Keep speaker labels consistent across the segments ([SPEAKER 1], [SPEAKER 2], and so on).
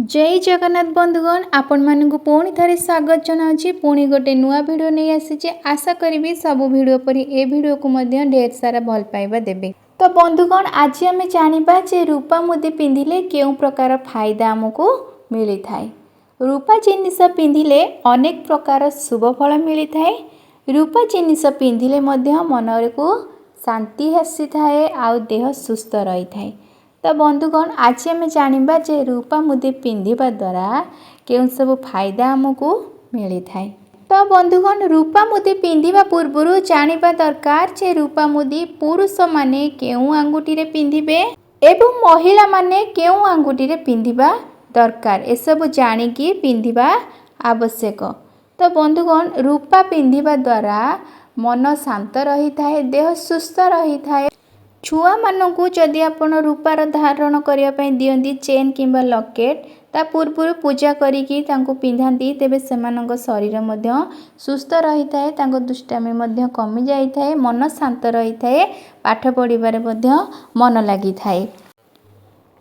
[SPEAKER 1] जय जगन्नाथ बंधुगण आपण मानक पुणी थे स्वागत जनावि पुणी गोटे नुआ भिड नहीं आसी आशा करी सब भिड पर ए भिड को ढेर सारा भल पाइबा देबे। तो बंधुगण आज आम जाना जे रूपा मुदी पिंधिले केउ प्रकार फायदा आमको मिली थाए। रूपा जिनिस पिंधिले अनेक प्रकार शुभ फल मिली थाए। रूपा जिनिस पिंधिले मन को शांति आसी थाए आउ देह सुस्थ रही थाए। तो बंधुगण आज आम जाना जे रूपा मुदी पिंधिबा द्वारा केउं सब फायदा आमको मिली थाए। तो बंधुगण रूपा मुदी पिंधिबा पूर्व जानिबा दरकार जे रूपा मुदी पुरुष माने केउं आंगुठी रे पिंधिबे एवं महिला माने केउं आंगुठी रे पिंधिबा दरकार ए सब जानिकी पिंधिबा आवश्यक। तो बंधुगण रूपा पिंधिबा द्वारा मन शांत रही थाए, देह सुस्थ रही थाए। छुआ मानू जदि आपण रूपार धारण करने दियंती चेन किंबा लकेट ता पूर्व पूजा करिकी तांको पिंधाती तेबे सेमानंक शरीर मध्य सुस्थ रही थाए, तांको दुष्टामी मध्य कमी जाई थाए, मन शांत रही थाए, पाठ पढ़िबारे मध्य मन लगी थाए।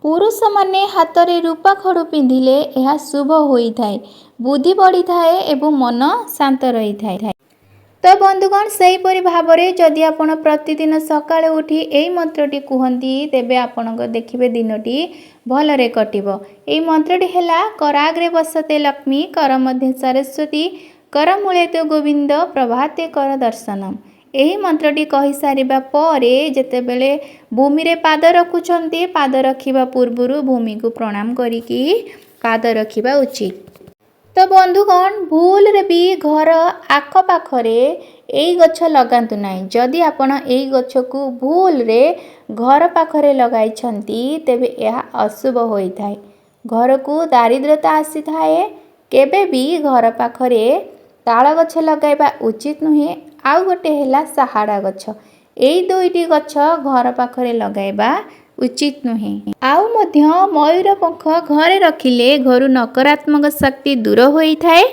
[SPEAKER 1] पुरुष माने हाथ रे रूपा खड़ू पिंधिले यह शुभ होई थाए, बुद्धि बढ़ी थाए एवं मन शांत रही थाए। तो बंधुगण से भाव में जदि आपण प्रतिदिन सकाळे उठी यही मंत्रटी कहती तेबे आपण देखिए दिनटी भलरे कटिबो। यही मंत्रटी हैला कराग्रे बसते लक्ष्मी कर मध्य सरस्वती कर मूले तो गोविंद प्रभाते कर दर्शनम। यही मंत्रटी कही सारिबा परे जेतेबेले भूमि रे पाद रखुछंती पाद रखिबा पूर्वरु भूमि को प्रणाम करिकी पाद रखिबा उचित। तो बंधुगण भूल रे भी घर आख पाखरे यही गछ लगातु नहीं। जदि आपण यही गछ को भूल रे घर पाखरे लगाई तेबे यह अशुभ होई थाए, घर को दारिद्रता आसी थाए। केबे भी घर पाखरे ताल गछ लगाइबा उचित नुहे। आउ गोटे हैला सहाड़ा गछ, यही दुईटी गछ घर पाखरे लगाइबा उचित नुहे। आउ मध्य मयूर पंख घरे रखिले घर नकारात्मक शक्ति दूर होई थाए।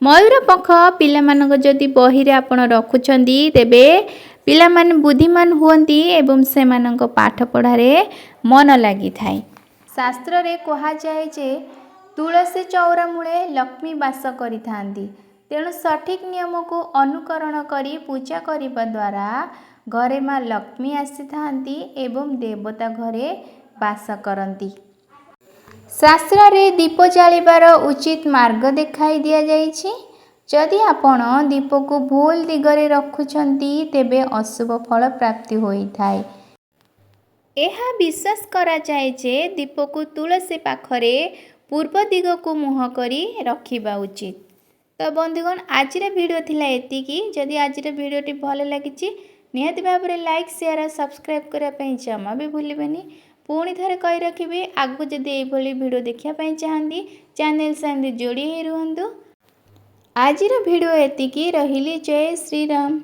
[SPEAKER 1] मयूर पंख पिला मानक जदि बही रे आपण रखुछंदी तेबे पिला मान बुद्धिमान हुअंती एवं सेमानक पाठ पढ़ारे मन लगी थाए। शास्त्र रे कहा जाए जे तुलसी चौरा मूले लक्ष्मी वास करि थांती, तेणु सठिक नियम को अनुकरण करी पूजा करिबा द्वारा घरे माँ लक्ष्मी आसी थांती एवं देवता घरे वास करती। शास्त्र रे दीप जालिबार उचित मार्ग देखाई दिया जाइछि। जदि आपण दीप को भूल दिगरे रखुछंती तेबे अशुभ फल प्राप्ति होई थाए। एहा विश्वास करा जाए जे दीप को तुलसी पाखरे पूर्व दिग को मुह करी रखिबा उचित। तो बंधुगण आज वीडियो थिला एतिकी। जदि आज वीडियोटी भल लगी निहाती भाव में लाइक शेयर और सब्सक्राइब करने जमा भी भूलें। पुणी थे कही रखी आगू जदि ये वीडियो देखापी चाहती चैनल से जोड़ी ही रुहतु। आज वीडियो एतिकी रहिली। जय श्री राम।